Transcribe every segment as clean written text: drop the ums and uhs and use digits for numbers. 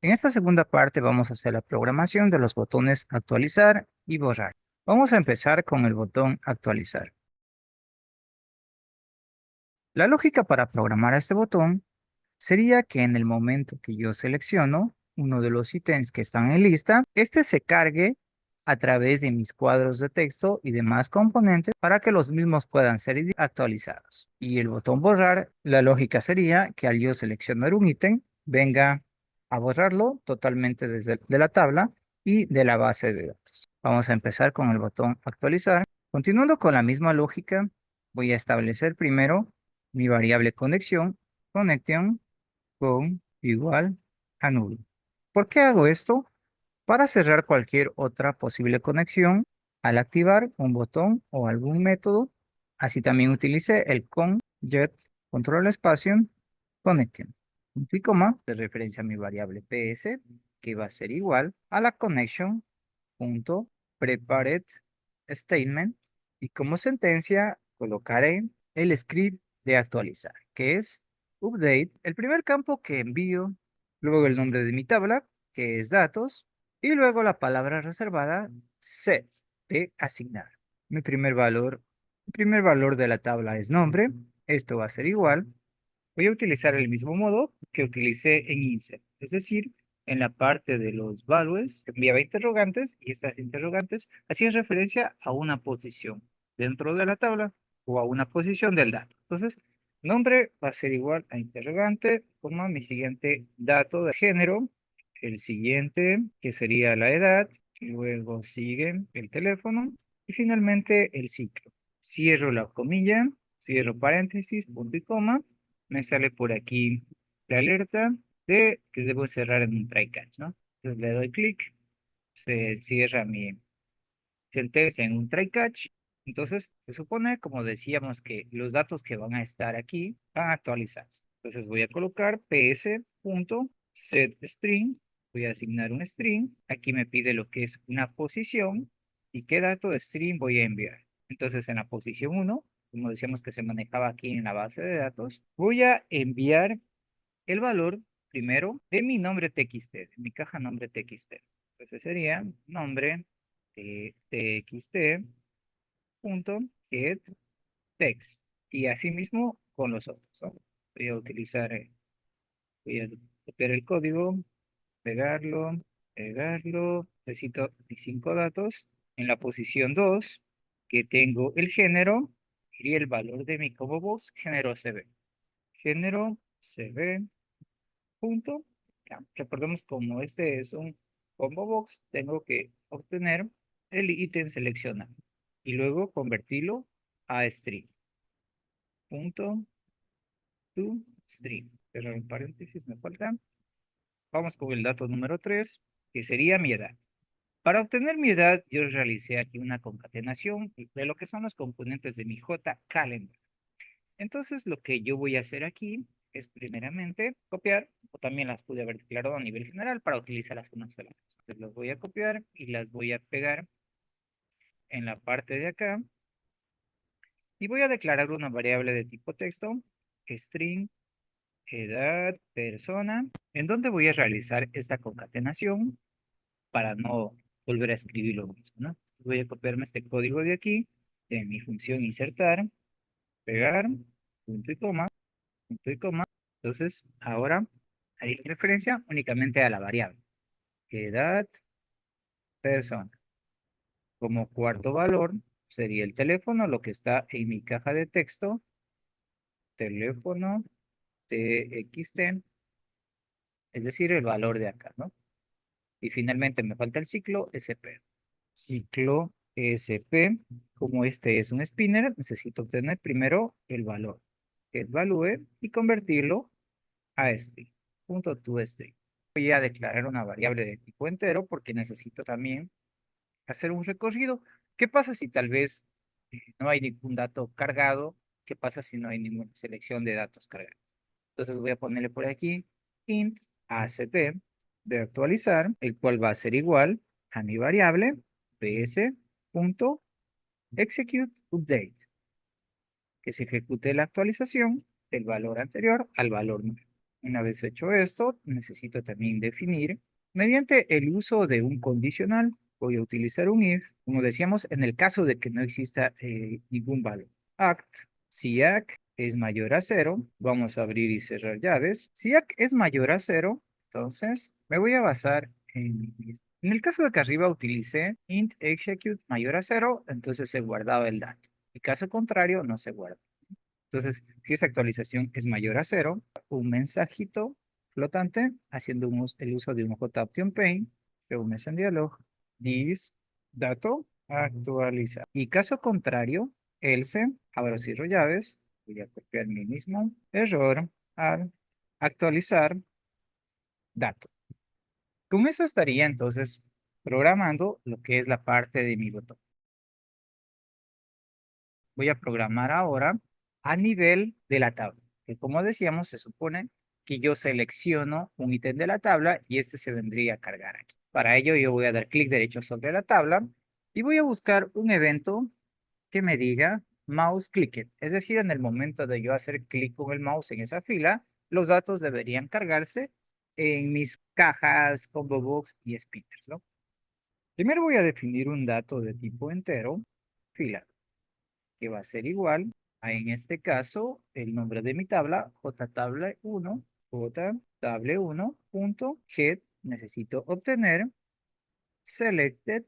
En esta segunda parte vamos a hacer la programación de los botones actualizar y borrar. Vamos a empezar con el botón actualizar. La lógica para programar a este botón sería que en el momento que yo selecciono uno de los ítems que están en lista, este se cargue a través de mis cuadros de texto y demás componentes para que los mismos puedan ser actualizados. Y el botón borrar, la lógica sería que al yo seleccionar un ítem, venga a borrarlo totalmente desde de la tabla y de la base de datos. Vamos a empezar con el botón actualizar. Continuando con la misma lógica, voy a establecer primero mi variable conexión, connection con igual a null. ¿Por qué hago esto? Para cerrar cualquier otra posible conexión al activar un botón o algún método. Así también utilicé el conjet control espacio connection. Punto y coma de referencia a mi variable ps que va a ser igual a la connection punto prepared statement y como sentencia colocaré el script de actualizar, que es update, el primer campo que envío, luego el nombre de mi tabla, que es datos, y luego la palabra reservada set de asignar. Mi primer valor de la tabla es nombre, esto va a ser igual. Voy a utilizar el mismo modo que utilicé en insert, es decir, en la parte de los values enviaba interrogantes y estas interrogantes hacían referencia a una posición dentro de la tabla o a una posición del dato. Entonces, nombre va a ser igual a interrogante, coma, mi siguiente dato de género, el siguiente que sería la edad, y luego sigue el teléfono y finalmente el ciclo. Cierro la comilla, cierro paréntesis, punto y coma, me sale por aquí la alerta de que debo cerrar en un try catch, ¿no? Entonces le doy clic, se cierra mi sentencia en un try catch. Entonces se supone, como decíamos, que los datos que van a estar aquí van a actualizarse. Entonces voy a colocar ps.setString, voy a asignar un string, aquí me pide lo que es una posición y qué dato de string voy a enviar. Entonces en la posición 1, como decíamos que se manejaba aquí en la base de datos, voy a enviar el valor primero de mi nombre txt, de mi caja nombre txt. Entonces sería nombre txt punto get text. Y asimismo con los otros, ¿no? Voy a utilizar, voy a copiar el código, pegarlo, pegarlo. Necesito mis 5 datos. En la posición 2 que tengo el género, y el valor de mi combo box, género CB. Género CB. Punto. Ya, recordemos como este es un combo box, tengo que obtener el ítem seleccionado y luego convertirlo a string. Punto to string. Pero en paréntesis me falta. Vamos con el dato número 3, que sería mi edad. Para obtener mi edad, yo realicé aquí una concatenación de lo que son los componentes de mi JCalendar. Entonces, lo que yo voy a hacer aquí es primeramente copiar, o también las pude haber declarado a nivel general para utilizarlas una sola vez. Entonces, las voy a copiar y las voy a pegar en la parte de acá. Y voy a declarar una variable de tipo texto, string, edad, persona, en donde voy a realizar esta concatenación para no volver a escribir lo mismo, ¿no? Voy a copiarme este código de aquí, de mi función insertar, pegar, punto y coma, punto y coma. Entonces, ahora hay referencia únicamente a la variable. Edad, persona. Como cuarto valor sería el teléfono, lo que está en mi caja de texto. Teléfono TXT, es decir, el valor de acá, ¿no? Y finalmente me falta el ciclo SP. Ciclo SP, como este es un spinner, necesito obtener primero el valor. El value y convertirlo a string. Punto to string. Voy a declarar una variable de tipo entero porque necesito también hacer un recorrido. ¿Qué pasa si tal vez no hay ningún dato cargado? ¿Qué pasa si no hay ninguna selección de datos cargados? Entonces voy a ponerle por aquí int ACT de actualizar, el cual va a ser igual a mi variable ps.execute update, que se ejecute la actualización del valor anterior al valor nuevo. Una vez hecho esto, necesito también definir, mediante el uso de un condicional, voy a utilizar un if, como decíamos, en el caso de que no exista ningún valor. Act, si act es mayor a cero, vamos a abrir y cerrar llaves. Si act es mayor a cero, entonces me voy a basar en el caso de que arriba utilicé int execute mayor a cero, entonces se guardaba el dato. En caso contrario, no se guarda. Entonces, si esa actualización es mayor a cero, un mensajito flotante haciendo el uso de un JOption Paint, de un en dialog, this dato actualiza. Y caso contrario, else, ahora cierro llaves, voy a copiar mi mismo error al actualizar dato. Con eso estaría entonces programando lo que es la parte de mi botón. Voy a programar ahora a nivel de la tabla, que como decíamos, se supone que yo selecciono un ítem de la tabla y este se vendría a cargar aquí. Para ello yo voy a dar clic derecho sobre la tabla y voy a buscar un evento que me diga mouse clicked. Es decir, en el momento de yo hacer clic con el mouse en esa fila, los datos deberían cargarse en mis cajas, combo box y spinners, ¿no? Primero voy a definir un dato de tipo entero, fila, que va a ser igual a, en este caso, el nombre de mi tabla, jtable1, jtable1 punto get, necesito obtener selected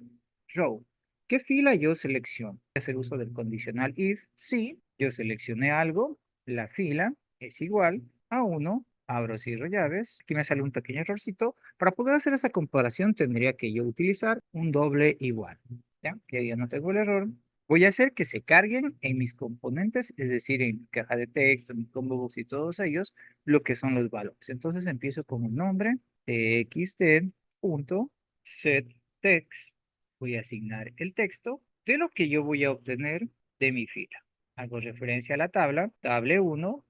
row. ¿Qué fila yo selecciono? Voy a hacer uso del condicional if. Si yo seleccioné algo, la fila es igual a 1, abro, cierro llaves. Aquí me sale un pequeño errorcito. Para poder hacer esa comparación tendría que yo utilizar un doble igual. ¿Ya? Que ya no tengo el error. Voy a hacer que se carguen en mis componentes, es decir, en mi caja de texto, en mi combo box y todos ellos, lo que son los valores. Entonces empiezo con el nombre, txt.setText. Voy a asignar el texto de lo que yo voy a obtener de mi fila. Hago referencia a la tabla, table1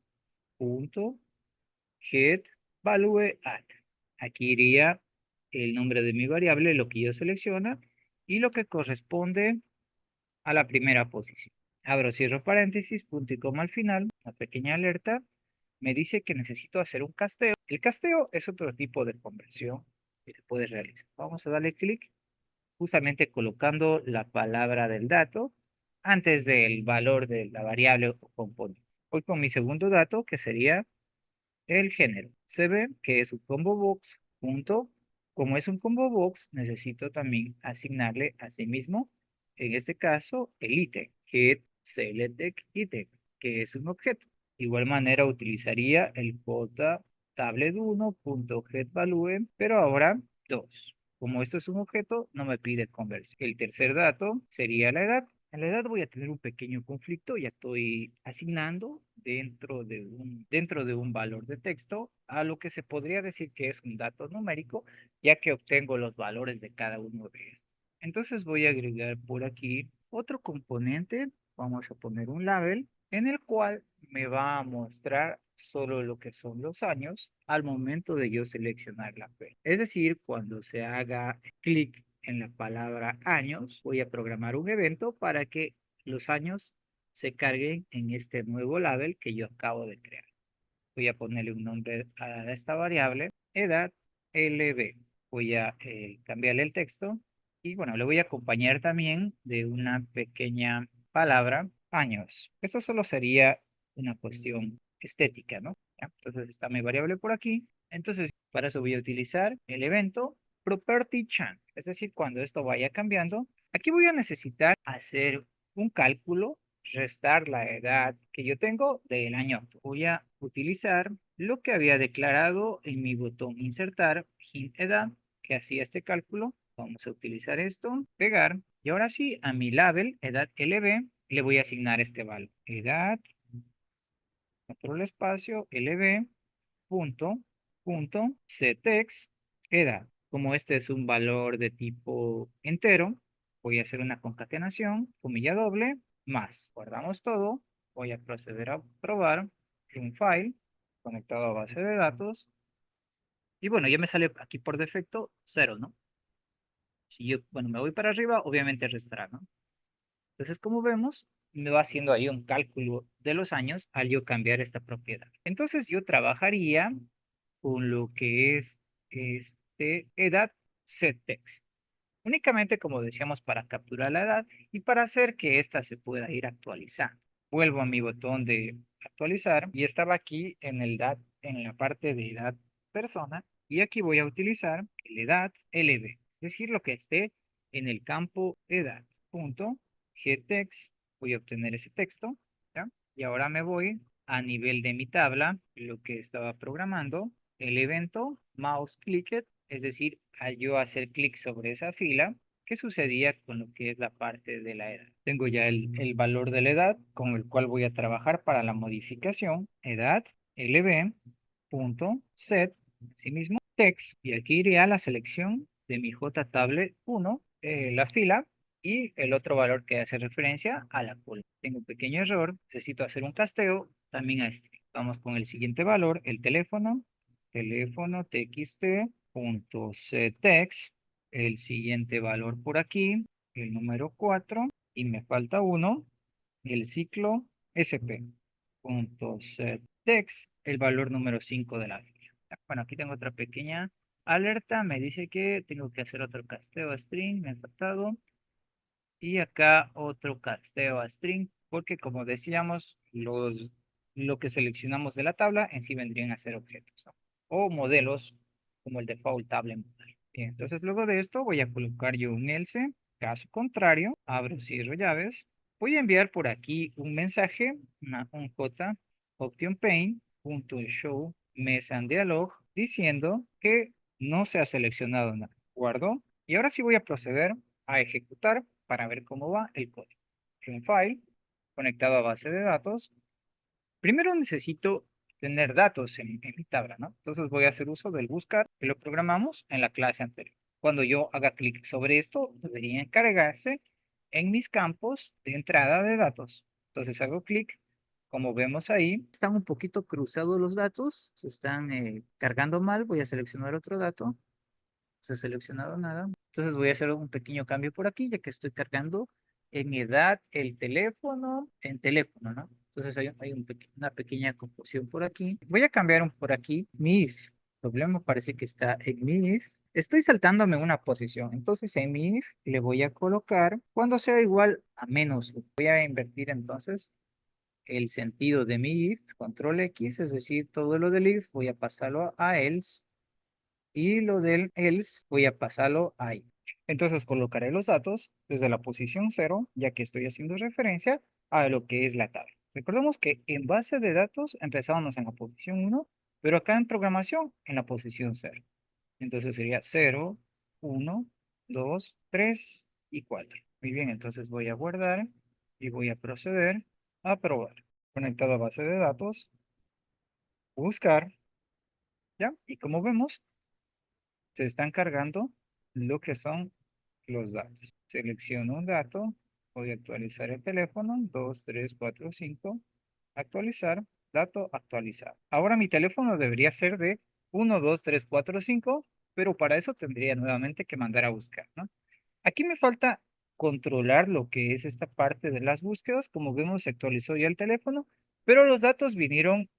punto get value at. Aquí iría el nombre de mi variable, lo que yo selecciona y lo que corresponde a la primera posición. Abro, cierro paréntesis, punto y coma al final, una pequeña alerta, me dice que necesito hacer un casteo. El casteo es otro tipo de conversión que se puede realizar. Vamos a darle clic, justamente colocando la palabra del dato antes del valor de la variable o componente. Voy con mi segundo dato, que sería el género. Se ve que es un combo box, punto. Como es un combo box, necesito también asignarle a sí mismo, en este caso, el ítem, get selected item, que es un objeto. De igual manera utilizaría el jtablet1.getValue, pero ahora 2. Como esto es un objeto, no me pide conversión. El tercer dato sería la edad. En la edad voy a tener un pequeño conflicto, ya estoy asignando dentro de un valor de texto a lo que se podría decir que es un dato numérico, ya que obtengo los valores de cada uno de estos. Entonces voy a agregar por aquí otro componente, vamos a poner un label, en el cual me va a mostrar solo lo que son los años al momento de yo seleccionar la P. Es decir, cuando se haga clic en la palabra años, voy a programar un evento para que los años se carguen en este nuevo label que yo acabo de crear. Voy a ponerle un nombre a esta variable, edad LB. Voy a cambiarle el texto y bueno, le voy a acompañar también de una pequeña palabra, años. Esto solo sería una cuestión estética, ¿no? ¿Ya? Entonces está mi variable por aquí. Entonces, para eso voy a utilizar el evento property change. Es decir, cuando esto vaya cambiando, aquí voy a necesitar hacer un cálculo, restar la edad que yo tengo del año. Voy a utilizar lo que había declarado en mi botón insertar, hint edad, que hacía este cálculo. Vamos a utilizar esto, pegar, y ahora sí, a mi label, edad LB, le voy a asignar este valor. Edad, control espacio, LB, ctext, edad. Como este es un valor de tipo entero, voy a hacer una concatenación, comilla doble, más. Guardamos todo. Voy a proceder a probar un file conectado a base de datos. Y bueno, ya me sale aquí por defecto 0, ¿no? Si yo, bueno, me voy para arriba, obviamente restará, ¿no? Entonces, como vemos, me va haciendo ahí un cálculo de los años al yo cambiar esta propiedad. Entonces, yo trabajaría con lo que es edad setText. Únicamente, como decíamos, para capturar la edad y para hacer que ésta se pueda ir actualizando. Vuelvo a mi botón de actualizar y estaba aquí en en la parte de edad persona, y aquí voy a utilizar el edad LB, es decir, lo que esté en el campo edad. Punto getText, voy a obtener ese texto, ¿ya? Y ahora me voy a nivel de mi tabla, lo que estaba programando, el evento mouse clicked, es decir, al yo hacer clic sobre esa fila, ¿qué sucedía con lo que es la parte de la edad? Tengo ya el valor de la edad con el cual voy a trabajar para la modificación, edad, lb.set, asimismo, text, y aquí iré a la selección de mi JTable 1, la fila, y el otro valor que hace referencia a la columna. Tengo un pequeño error, necesito hacer un casteo también a este. Vamos con el siguiente valor, el teléfono txt.ctext, el siguiente valor por aquí, el número 4, y me falta uno, el ciclo sp.setText, el valor número 5 de la fila. Bueno, aquí tengo otra pequeña alerta, me dice que tengo que hacer otro casteo a string, me ha faltado, y acá otro casteo a string, porque como decíamos, lo que seleccionamos de la tabla en sí vendrían a ser objetos, ¿no? O modelos, como el default table model. Bien, entonces luego de esto voy a colocar yo un else, caso contrario, abro, cierro llaves, voy a enviar por aquí un mensaje, un j optionPane.show mesa dialog, diciendo que no se ha seleccionado nada. Guardo, y ahora sí voy a proceder a ejecutar para ver cómo va el código. Un file conectado a base de datos. Primero necesito tener datos en mi tabla, ¿no? Entonces voy a hacer uso del buscar que lo programamos en la clase anterior. Cuando yo haga clic sobre esto, debería encargarse en mis campos de entrada de datos. Entonces hago clic, como vemos ahí, están un poquito cruzados los datos, se están cargando mal, voy a seleccionar otro dato, no se ha seleccionado nada. Entonces voy a hacer un pequeño cambio por aquí, ya que estoy cargando en edad el teléfono, en teléfono, ¿no? Entonces hay una pequeña confusión por aquí. Voy a cambiar por aquí mi if. El problema parece que está en mi if. Estoy saltándome una posición. Entonces en mi if le voy a colocar cuando sea igual a menos. Voy a invertir entonces el sentido de mi if, control X, es decir, todo lo del if voy a pasarlo a else, y lo del else voy a pasarlo ahí. Entonces colocaré los datos desde la posición 0, ya que estoy haciendo referencia a lo que es la tabla. Recordemos que en base de datos empezábamos en la posición 1, pero acá en programación en la posición 0. Entonces sería 0, 1, 2, 3 y 4. Muy bien, entonces voy a guardar y voy a proceder a probar. Conectado a base de datos, buscar, ¿ya? Y como vemos, se están cargando lo que son los datos. Selecciono un dato, voy a actualizar el teléfono, 2, 3, 4, 5, actualizar, dato actualizado. Ahora mi teléfono debería ser de 1, 2, 3, 4, 5, pero para eso tendría nuevamente que mandar a buscar, ¿no? Aquí me falta controlar lo que es esta parte de las búsquedas. Como vemos, se actualizó ya el teléfono, pero los datos vinieron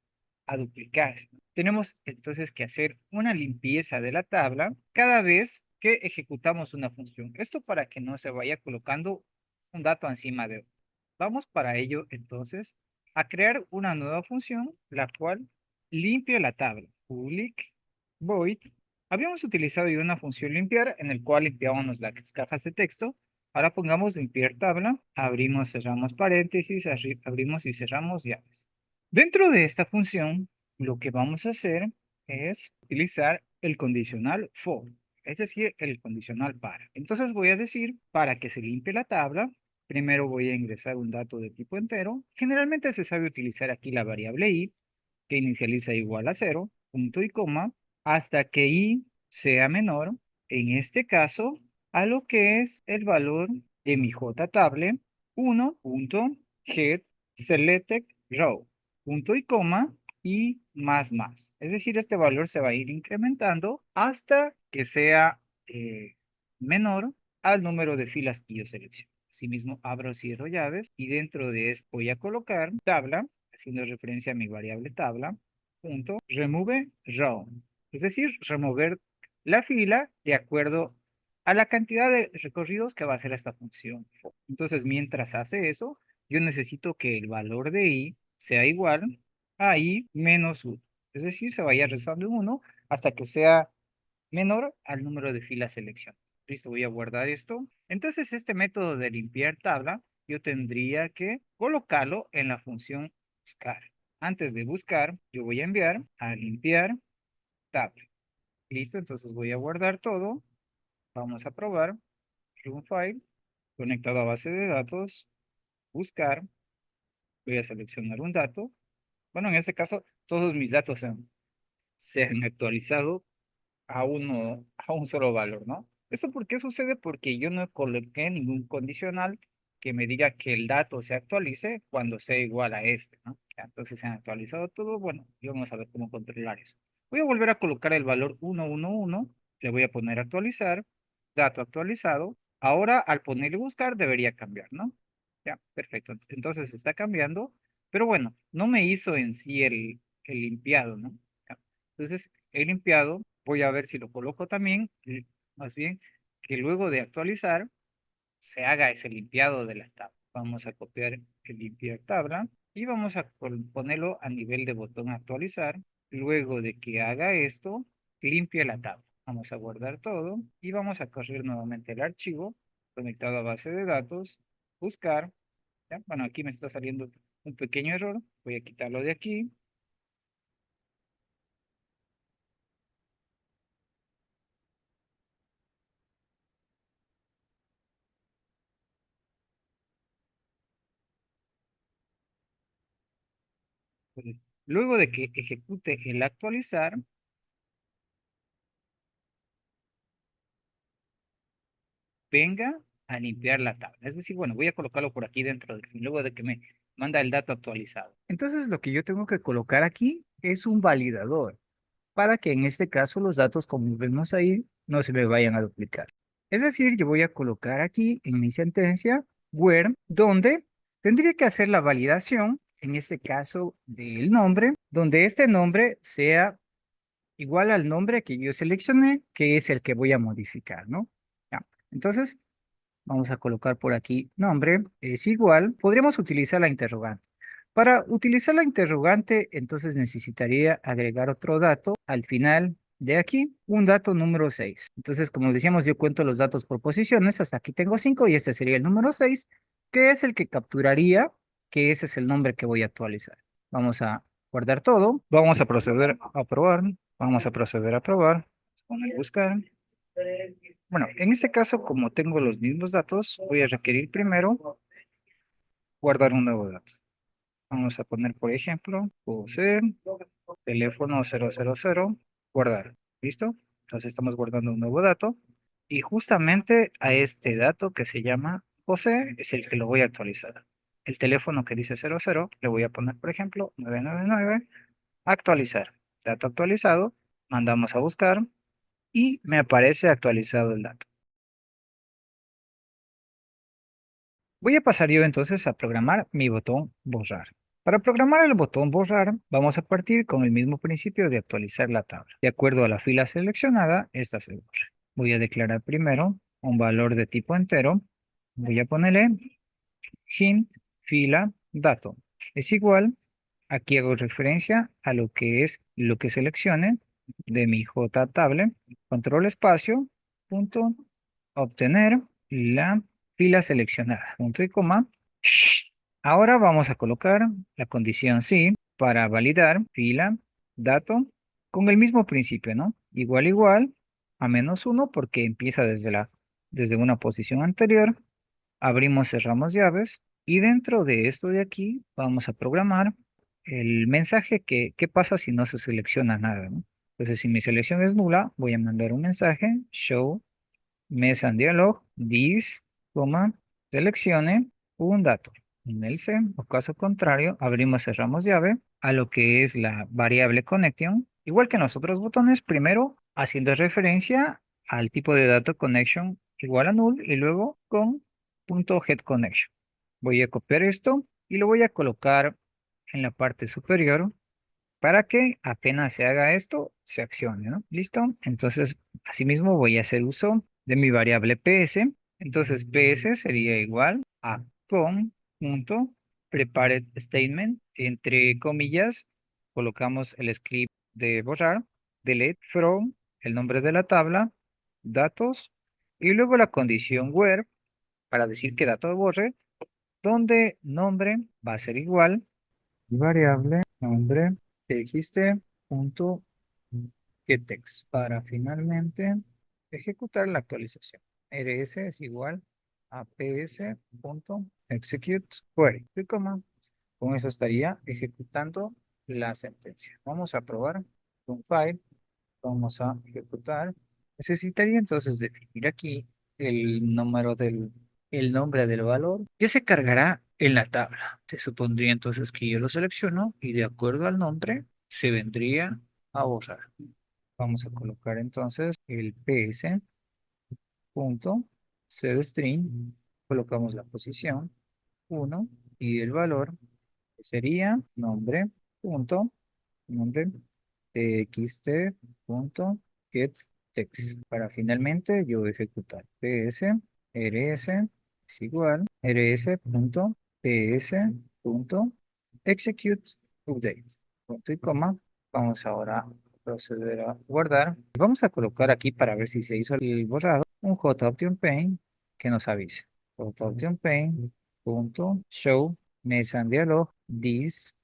a duplicarse. Tenemos entonces que hacer una limpieza de la tabla cada vez que ejecutamos una función. Esto para que no se vaya colocando un dato encima de otro. Vamos para ello entonces a crear una nueva función, la cual limpia la tabla. Public void. Habíamos utilizado ya una función limpiar en el cual limpiábamos las cajas de texto. Ahora pongamos limpiar tabla, abrimos, cerramos paréntesis, abrimos y cerramos llaves. Dentro de esta función, lo que vamos a hacer es utilizar el condicional for, es decir, el condicional para. Entonces voy a decir, para que se limpie la tabla, primero voy a ingresar un dato de tipo entero. Generalmente se sabe utilizar aquí la variable i, que inicializa igual a 0, punto y coma, hasta que i sea menor, en este caso, a lo que es el valor de mi JTable 1.get selected row, punto y coma, y más. Es decir, este valor se va a ir incrementando hasta que sea menor al número de filas que yo selecciono. Asimismo, abro, cierro llaves y dentro de esto voy a colocar tabla, haciendo referencia a mi variable tabla, punto remove row. Es decir, remover la fila de acuerdo a la cantidad de recorridos que va a hacer esta función for. Entonces, mientras hace eso, yo necesito que el valor de i sea igual a i menos 1. Es decir, se vaya restando en 1 hasta que sea menor al número de filas seleccionadas. Listo, voy a guardar esto. Entonces, este método de limpiar tabla, yo tendría que colocarlo en la función buscar. Antes de buscar, yo voy a enviar a limpiar tabla. Listo, entonces voy a guardar todo. Vamos a probar. Run file, conectado a base de datos, buscar. Voy a seleccionar un dato. Bueno, en este caso, todos mis datos se han actualizado a un solo valor, ¿no? ¿Eso por qué sucede? Porque yo no coloqué ningún condicional que me diga que el dato se actualice cuando sea igual a este, ¿no? Ya, entonces se han actualizado todo, bueno, y vamos a ver cómo controlar eso. Voy a volver a colocar el valor 111, le voy a poner actualizar, dato actualizado. Ahora al ponerle buscar debería cambiar, ¿no? Ya, perfecto. Entonces está cambiando, pero bueno, no me hizo en sí el limpiado, ¿no? Ya. Entonces, he limpiado, voy a ver si lo coloco también, más bien que luego de actualizar se haga ese limpiado de las tablas. Vamos a copiar el limpiar tabla y vamos a ponerlo a nivel de botón actualizar. Luego de que haga esto, limpia la tabla. Vamos a guardar todo y vamos a correr nuevamente el archivo conectado a base de datos, buscar. ¿Ya? Bueno, aquí me está saliendo un pequeño error, voy a quitarlo de aquí. Entonces, luego de que ejecute el actualizar, venga a limpiar la tabla. Es decir, bueno, voy a colocarlo por aquí dentro del fin, luego de que me manda el dato actualizado. Entonces, lo que yo tengo que colocar aquí es un validador para que en este caso los datos, como vemos ahí, no se me vayan a duplicar. Es decir, yo voy a colocar aquí en mi sentencia where, donde tendría que hacer la validación, en este caso del nombre, donde este nombre sea igual al nombre que yo seleccioné, que es el que voy a modificar, ¿no? Ya. Entonces, vamos a colocar por aquí nombre es igual. Podríamos utilizar la interrogante. Para utilizar la interrogante, entonces necesitaría agregar otro dato al final de aquí, un dato número 6. Entonces, como decíamos, yo cuento los datos por posiciones. Hasta aquí tengo 5 y este sería el número 6, que es el que capturaría, que ese es el nombre que voy a actualizar. Vamos a guardar todo. Vamos a proceder a probar. Vamos a proceder a probar. Vamos a buscar. Bueno, en este caso, como tengo los mismos datos, voy a requerir primero guardar un nuevo dato. Vamos a poner, por ejemplo, José, teléfono 000, guardar. ¿Listo? Entonces estamos guardando un nuevo dato. Y justamente a este dato que se llama José es el que lo voy a actualizar. El teléfono que dice 00 le voy a poner, por ejemplo, 999, actualizar. Dato actualizado, mandamos a buscar y me aparece actualizado el dato. Voy a pasar yo entonces a programar mi botón borrar. Para programar el botón borrar, vamos a partir con el mismo principio de actualizar la tabla. De acuerdo a la fila seleccionada, esta se borra. Voy a declarar primero un valor de tipo entero. Voy a ponerle hint fila dato. Es igual, aquí hago referencia a lo que es lo que seleccione de mi JTable, control espacio, punto, obtener la fila seleccionada, punto y coma. Shh. Ahora vamos a colocar la condición sí para validar fila, dato, con el mismo principio, ¿no? Igual, igual, a menos uno porque empieza desde una posición anterior. Abrimos, cerramos llaves y dentro de esto de aquí vamos a programar el mensaje que, ¿qué pasa si no se selecciona nada, ¿no? Entonces, si mi selección es nula, voy a mandar un mensaje, show mesa en dialog, this, coma, seleccione un dato. En el C, o caso contrario, abrimos, cerramos llave a lo que es la variable connection, igual que en los otros botones, primero haciendo referencia al tipo de dato connection igual a null y luego con punto get connection. Voy a copiar esto y lo voy a colocar en la parte superior para que apenas se haga esto, se accione, ¿no? ¿Listo? Entonces, asimismo voy a hacer uso de mi variable PS. Entonces, PS sería igual a con punto prepared statement, entre comillas, colocamos el script de borrar, delete from, el nombre de la tabla, datos, y luego la condición where, para decir que dato borre, donde nombre va a ser igual variable nombre txt punto getText para finalmente ejecutar la actualización. rs es igual a ps punto execute query. Y con eso estaría ejecutando la sentencia. Vamos a probar un file. Vamos a ejecutar. Necesitaría entonces definir aquí el número el nombre del valor que se cargará en la tabla. Se supondría entonces que yo lo selecciono y de acuerdo al nombre se vendría a borrar. Vamos a colocar entonces el ps punto setString. Colocamos la posición 1 y el valor que sería nombre punto nombre txt.getText para finalmente yo ejecutar ps rs es igual rs.ps.execute update punto y coma. Vamos ahora a proceder a guardar. Vamos a colocar aquí para ver si se hizo el borrado un JOptionPane que nos avise. JOptionPane.show mesa en dialog this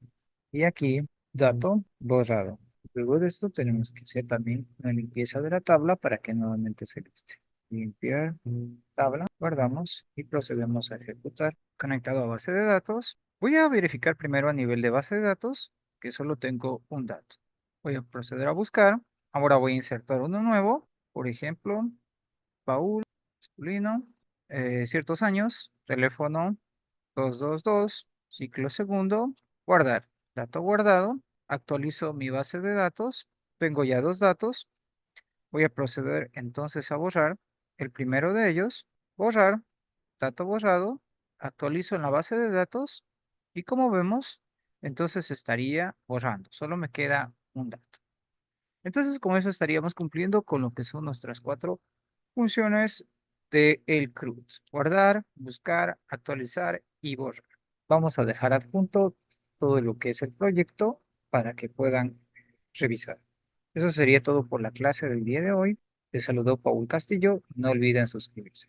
y aquí dato borrado. Luego de esto tenemos que hacer también una limpieza de la tabla para que nuevamente se liste. Limpiar tabla, guardamos y procedemos a ejecutar. Conectado a base de datos, voy a verificar primero a nivel de base de datos que solo tengo un dato. Voy a proceder a buscar. Ahora voy a insertar uno nuevo, por ejemplo, Paul, masculino, ciertos años, teléfono 222, ciclo segundo, guardar. Dato guardado, actualizo mi base de datos, tengo ya dos datos, voy a proceder entonces a borrar el primero de ellos, borrar, dato borrado, actualizo en la base de datos y como vemos, entonces estaría borrando, solo me queda un dato. Entonces con eso estaríamos cumpliendo con lo que son nuestras cuatro funciones de el CRUD. Guardar, buscar, actualizar y borrar. Vamos a dejar adjunto todo lo que es el proyecto para que puedan revisar. Eso sería todo por la clase del día de hoy. Les saludó Paul Castillo. No olviden suscribirse.